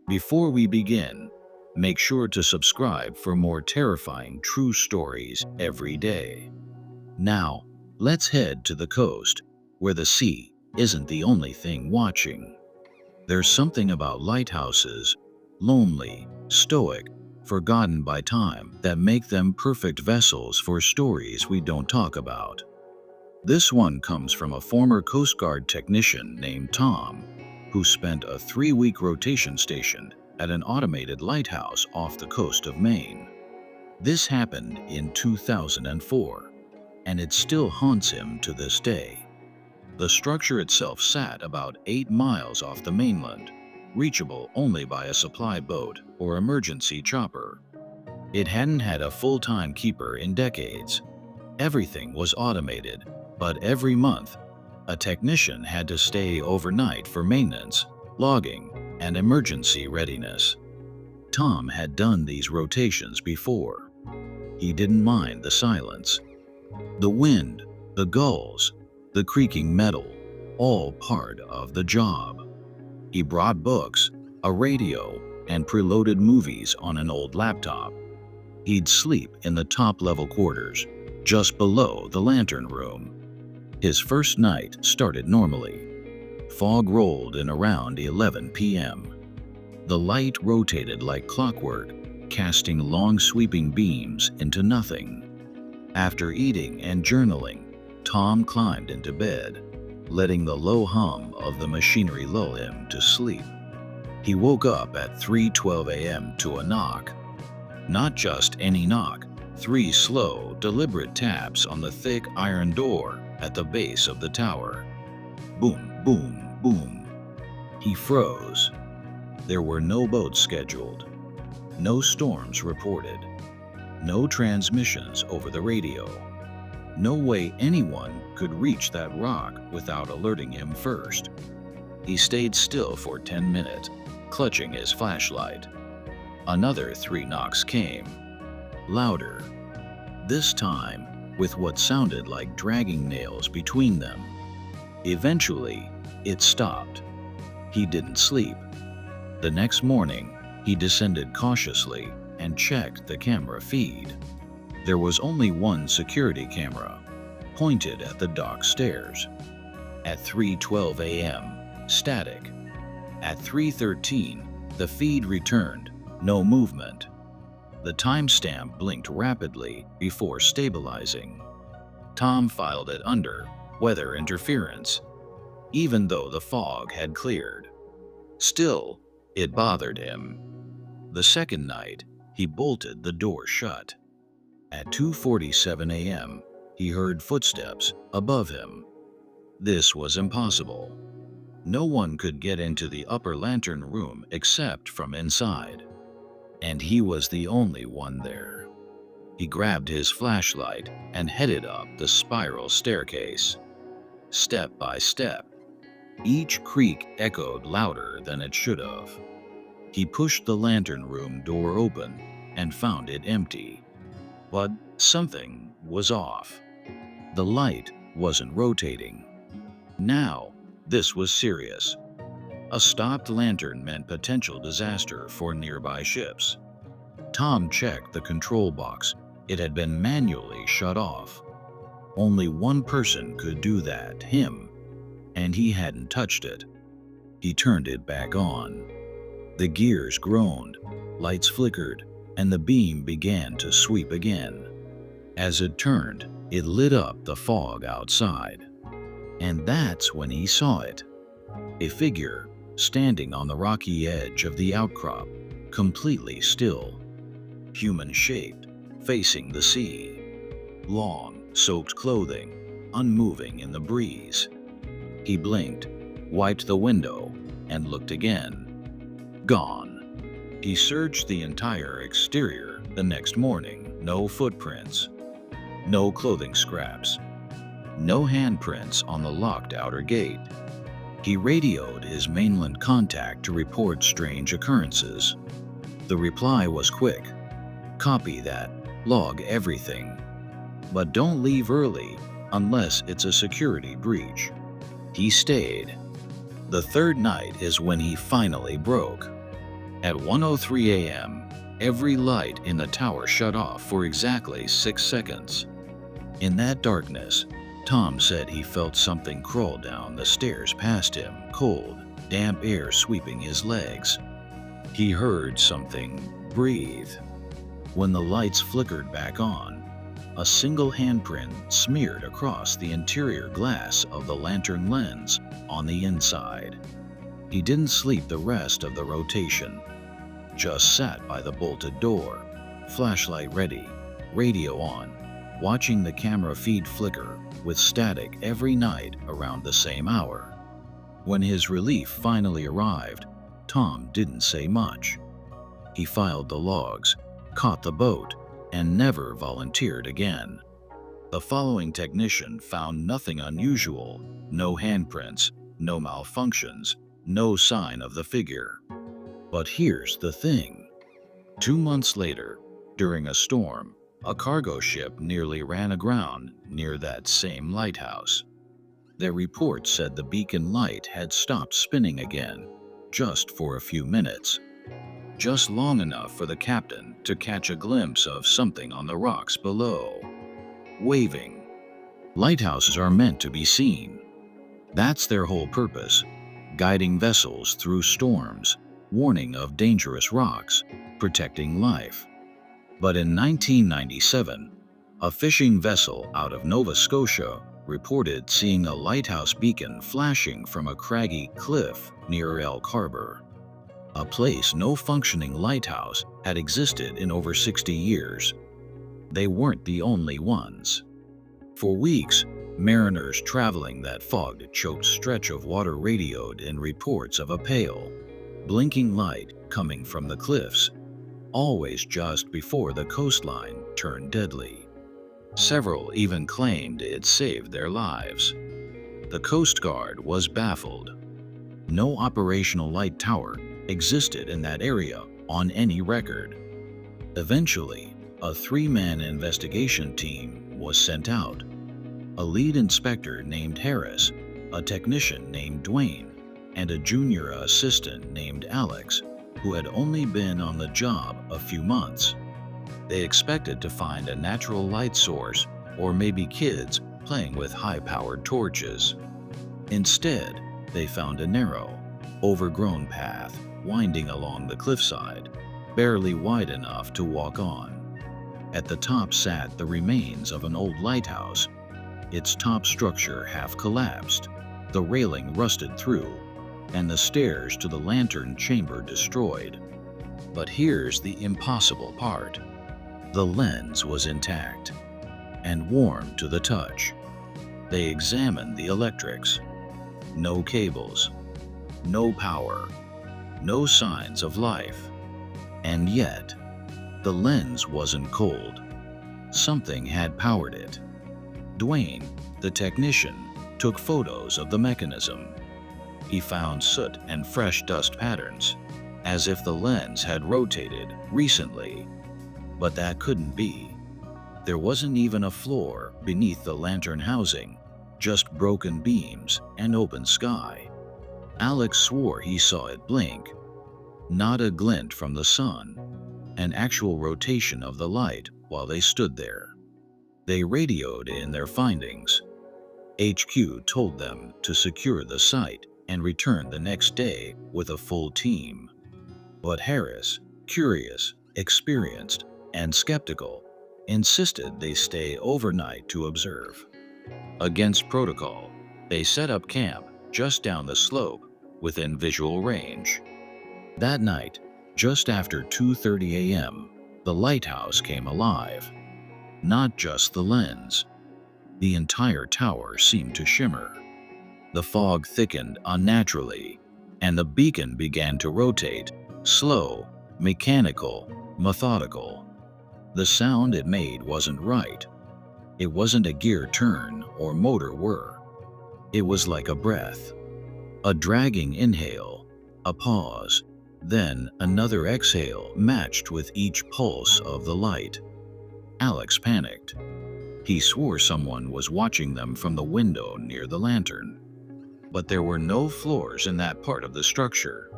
Before we begin, make sure to subscribe for more terrifying true stories every day. Now, let's head to the coast, where the sea isn't the only thing watching. There's something about lighthouses, lonely, stoic, forgotten by time, that make them perfect vessels for stories we don't talk about. This one comes from a former Coast Guard technician named Tom, who spent a 3-week rotation stationed at an automated lighthouse off the coast of Maine. This happened in 2004, and it still haunts him to this day. The structure itself sat about 8 miles off the mainland, reachable only by a supply boat or emergency chopper. It hadn't had a full-time keeper in decades. Everything was automated, but every month, a technician had to stay overnight for maintenance, logging, and emergency readiness. Tom had done these rotations before. He didn't mind the silence. The wind, the gulls, the creaking metal, all part of the job. He brought books, a radio, and preloaded movies on an old laptop. He'd sleep in the top-level quarters, just below the lantern room. His first night started normally. Fog rolled in around 11 p.m. The light rotated like clockwork, casting long sweeping beams into nothing. After eating and journaling, Tom climbed into bed, letting the low hum of the machinery lull him to sleep. He woke up at 3:12 a.m. to a knock. Not just any knock, 3 slow, deliberate taps on the thick iron door at the base of the tower. Boom, boom, boom. He froze. There were no boats scheduled, no storms reported, no transmissions over the radio. No way anyone could reach that rock without alerting him first. He stayed still for 10 minutes, clutching his flashlight. Another 3 knocks came, louder, this time with what sounded like dragging nails between them. Eventually, it stopped. He didn't sleep. The next morning, he descended cautiously and checked the camera feed. There was only one security camera, pointed at the dock stairs. At 3:12 a.m., static. At 3:13, the feed returned, no movement. The timestamp blinked rapidly before stabilizing. Tom filed it under weather interference, even though the fog had cleared. Still, it bothered him. The second night, he bolted the door shut. At 2:47 a.m., he heard footsteps above him. This was impossible. No one could get into the upper lantern room except from inside, and he was the only one there. He grabbed his flashlight and headed up the spiral staircase. Step by step, each creak echoed louder than it should have. He pushed the lantern room door open and found it empty. But something was off. The light wasn't rotating. Now, this was serious. A stopped lantern meant potential disaster for nearby ships. Tom checked the control box. It had been manually shut off. Only one person could do that, him, and he hadn't touched it. He turned it back on. The gears groaned, lights flickered, and the beam began to sweep again. As it turned, it lit up the fog outside. And that's when he saw it. A figure standing on the rocky edge of the outcrop, completely still. Human-shaped, facing the sea. Long, soaked clothing, unmoving in the breeze. He blinked, wiped the window, and looked again. Gone. He searched the entire exterior the next morning. No footprints. No clothing scraps. No handprints on the locked outer gate. He radioed his mainland contact to report strange occurrences. The reply was quick. Copy that. Log everything. But don't leave early unless it's a security breach. He stayed. The third night is when he finally broke. At 1:03 a.m., every light in the tower shut off for exactly 6 seconds. In that darkness, Tom said he felt something crawl down the stairs past him, cold, damp air sweeping his legs. He heard something breathe. When the lights flickered back on, a single handprint smeared across the interior glass of the lantern lens on the inside. He didn't sleep the rest of the rotation, just sat by the bolted door, flashlight ready, radio on, watching the camera feed flicker with static every night around the same hour. When his relief finally arrived, Tom didn't say much. He filed the logs, caught the boat, and never volunteered again. The following technician found nothing unusual, no handprints, no malfunctions, no sign of the figure. But here's the thing. 2 months later, during a storm, a cargo ship nearly ran aground near that same lighthouse. Their report said the beacon light had stopped spinning again, just for a few minutes. Just long enough for the captain to catch a glimpse of something on the rocks below, waving. Lighthouses are meant to be seen. That's their whole purpose, guiding vessels through storms, warning of dangerous rocks, protecting life. But in 1997, a fishing vessel out of Nova Scotia reported seeing a lighthouse beacon flashing from a craggy cliff near Elk Harbor, a place no functioning lighthouse had existed in over 60 years. They weren't the only ones. For weeks, mariners traveling that fog-choked stretch of water radioed in reports of a pale, blinking light coming from the cliffs, always just before the coastline turned deadly. Several even claimed it saved their lives. The Coast Guard was baffled. No operational light tower existed in that area on any record. Eventually, a 3-man investigation team was sent out. A lead inspector named Harris, a technician named Dwayne, and a junior assistant named Alex, who had only been on the job a few months. They expected to find a natural light source or maybe kids playing with high-powered torches. Instead, they found a narrow, overgrown path winding along the cliffside, barely wide enough to walk on. At the top sat the remains of an old lighthouse, its top structure half collapsed, the railing rusted through, and the stairs to the lantern chamber destroyed. But here's the impossible part. The lens was intact and warm to the touch. They examined the electrics. No cables, no power, no signs of life. And yet, the lens wasn't cold. Something had powered it. Dwayne, the technician, took photos of the mechanism. He found soot and fresh dust patterns, as if the lens had rotated recently. But that couldn't be. There wasn't even a floor beneath the lantern housing, just broken beams and open sky. Alex swore he saw it blink. Not a glint from the sun, an actual rotation of the light while they stood there. They radioed in their findings. HQ told them to secure the site and return the next day with a full team. But Harris, curious, experienced, and skeptical, insisted they stay overnight to observe. Against protocol, they set up camp just down the slope within visual range. That night, just after 2:30 a.m., the lighthouse came alive. Not just the lens. The entire tower seemed to shimmer. The fog thickened unnaturally, and the beacon began to rotate, slow, mechanical, methodical. The sound it made wasn't right. It wasn't a gear turn or motor whir. It was like a breath. A dragging inhale, a pause, then another exhale matched with each pulse of the light. Alex panicked. He swore someone was watching them from the window near the lantern. But there were no floors in that part of the structure.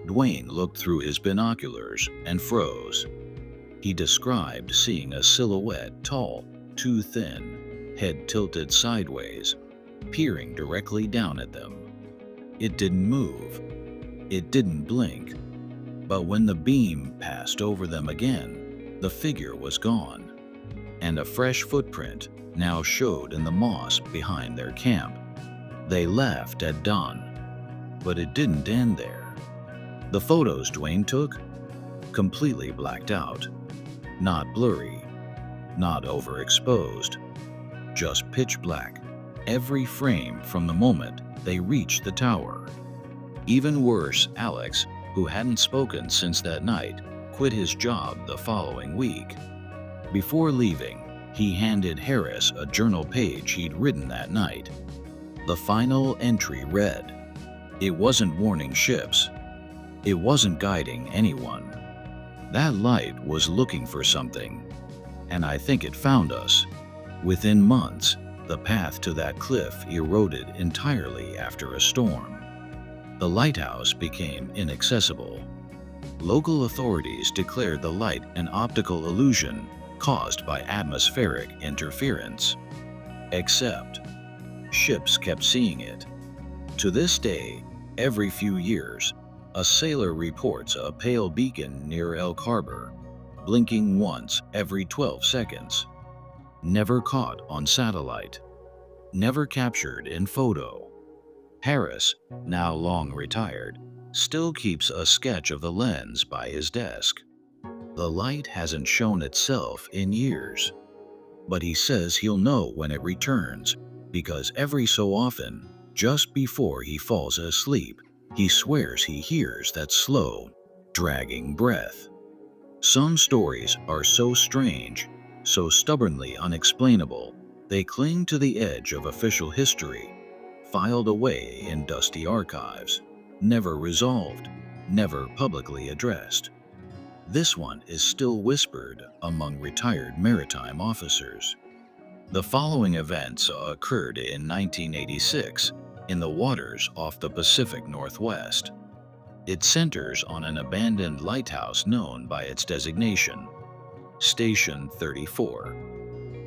Dwayne looked through his binoculars and froze. He described seeing a silhouette tall, too thin, head tilted sideways, peering directly down at them. It didn't move. It didn't blink. But when the beam passed over them again, the figure was gone, and a fresh footprint now showed in the moss behind their camp. They laughed at Don, but it didn't end there. The photos Dwayne took? Completely blacked out. Not blurry, not overexposed, just pitch black, every frame from the moment they reached the tower. Even worse, Alex, who hadn't spoken since that night, quit his job the following week. Before leaving, he handed Harris a journal page he'd written that night. The final entry read, "It wasn't warning ships. It wasn't guiding anyone. That light was looking for something, and I think it found us." Within months, the path to that cliff eroded entirely after a storm. The lighthouse became inaccessible. Local authorities declared the light an optical illusion caused by atmospheric interference. Except, ships kept seeing it. To this day, every few years, a sailor reports a pale beacon near Elk Harbor, blinking once every 12 seconds. Never caught on satellite. Never captured in photo. Harris, now long retired, still keeps a sketch of the lens by his desk. The light hasn't shown itself in years, but he says he'll know when it returns because every so often, just before he falls asleep, he swears he hears that slow, dragging breath. Some stories are so strange, so stubbornly unexplainable, they cling to the edge of official history, filed away in dusty archives, never resolved, never publicly addressed. This one is still whispered among retired maritime officers. The following events occurred in 1986 in the waters off the Pacific Northwest. It centers on an abandoned lighthouse known by its designation, Station 34.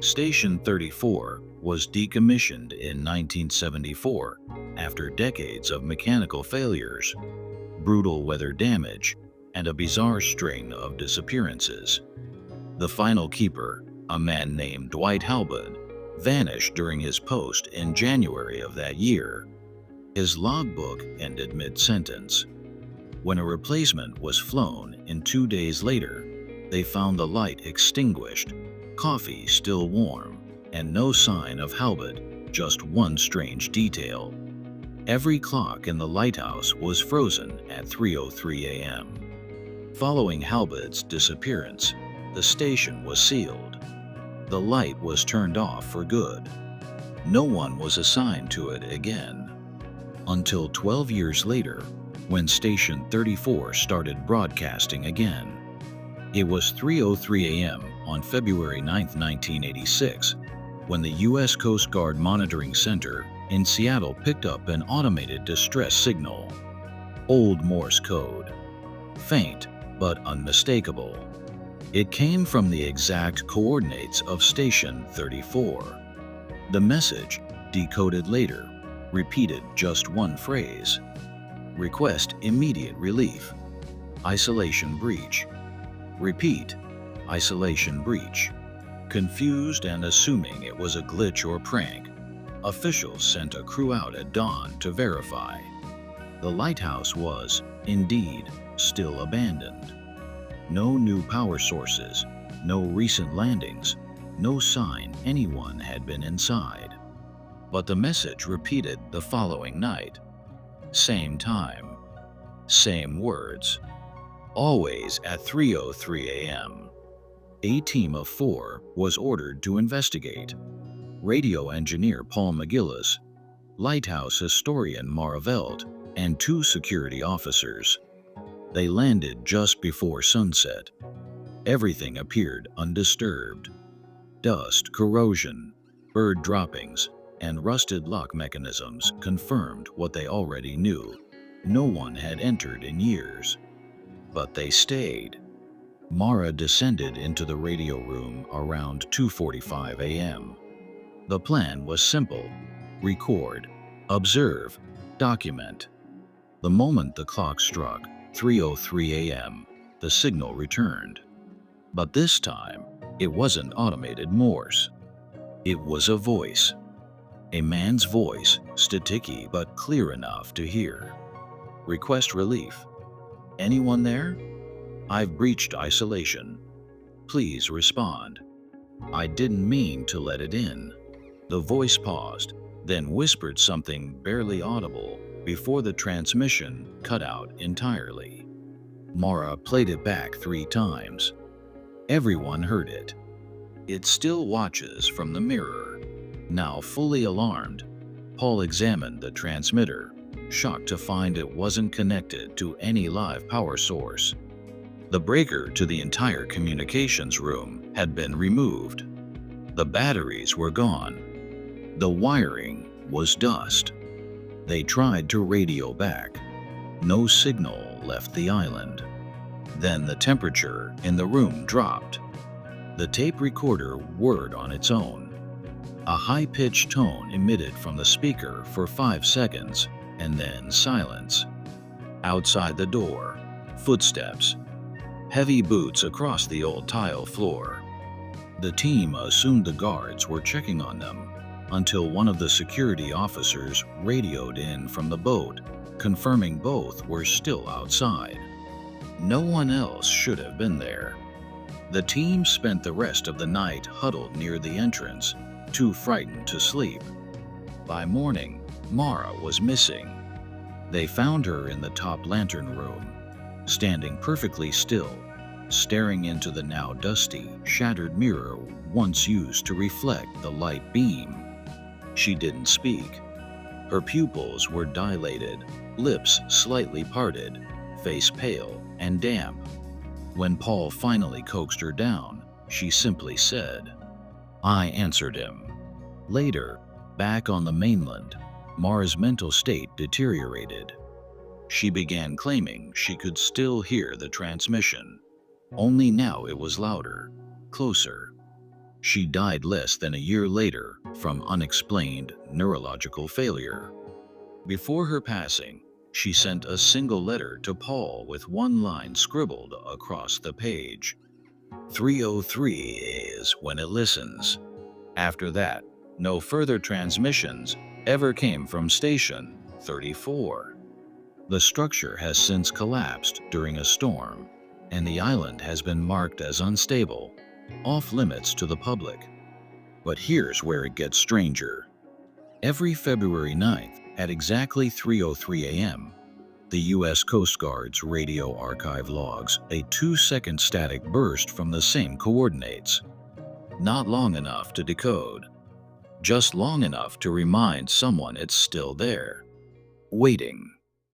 Station 34 was decommissioned in 1974 after decades of mechanical failures, brutal weather damage, and a bizarre string of disappearances. The final keeper, a man named Dwight Halbud, vanished during his post in January of that year. His logbook ended mid-sentence. When a replacement was flown in 2 days later, they found the light extinguished, coffee still warm, and no sign of Halbud, just one strange detail. Every clock in the lighthouse was frozen at 3:03 a.m. Following Halbud's disappearance, the station was sealed. The light was turned off for good. No one was assigned to it again. Until 12 years later, when Station 34 started broadcasting again. It was 3:03 a.m. on February 9, 1986, when the U.S. Coast Guard Monitoring Center in Seattle picked up an automated distress signal. Old Morse code. Faint, but unmistakable. It came from the exact coordinates of Station 34. The message, decoded later, repeated just one phrase. Request immediate relief. Isolation breach. Repeat. Isolation breach. Confused and assuming it was a glitch or prank, officials sent a crew out at dawn to verify. The lighthouse was, indeed, still abandoned. No new power sources, no recent landings, no sign anyone had been inside. But the message repeated the following night. Same time, same words, always at 3:03 a.m. A team of 4 was ordered to investigate. Radio engineer Paul McGillis, lighthouse historian Mara Velt, and 2 security officers. They landed just before sunset. Everything appeared undisturbed. Dust, corrosion, bird droppings, and rusted lock mechanisms confirmed what they already knew. No one had entered in years, but they stayed. Mara descended into the radio room around 2:45 a.m. The plan was simple: record, observe, document. The moment the clock struck 3:03 a.m., the signal returned. But this time, it wasn't automated Morse. It was a voice. A man's voice, staticky but clear enough to hear. Request relief. Anyone there? I've breached isolation. Please respond. I didn't mean to let it in. The voice paused, then whispered something barely audible before the transmission cut out entirely. Mara played it back 3 times. Everyone heard it. It still watches from the mirror. Now fully alarmed, Paul examined the transmitter, shocked to find it wasn't connected to any live power source. The breaker to the entire communications room had been removed. The batteries were gone. The wiring was dust. They tried to radio back. No signal left the island. Then the temperature in the room dropped. The tape recorder whirred on its own. A high-pitched tone emitted from the speaker for 5 seconds, and then silence. Outside the door, footsteps. Heavy boots across the old tile floor. The team assumed the guards were checking on them until one of the security officers radioed in from the boat, confirming both were still outside. No one else should have been there. The team spent the rest of the night huddled near the entrance, too frightened to sleep. By morning, Mara was missing. They found her in the top lantern room, standing perfectly still, staring into the now dusty, shattered mirror once used to reflect the light beam. She didn't speak. Her pupils were dilated, lips slightly parted, face pale and damp. When Paul finally coaxed her down, she simply said, "I answered him." Later, back on the mainland, Mara's mental state deteriorated. She began claiming she could still hear the transmission. Only now it was louder, closer. She died less than a year later from unexplained neurological failure. Before her passing, she sent a single letter to Paul with one line scribbled across the page. 3:03 is when it listens. After that, no further transmissions ever came from Station 34. The structure has since collapsed during a storm, and the island has been marked as unstable, off limits to the public. But here's where it gets stranger. Every February 9th at exactly 3:03 a.m., the U.S. Coast Guard's radio archive logs a 2-second static burst from the same coordinates. Not long enough to decode, just long enough to remind someone it's still there, waiting.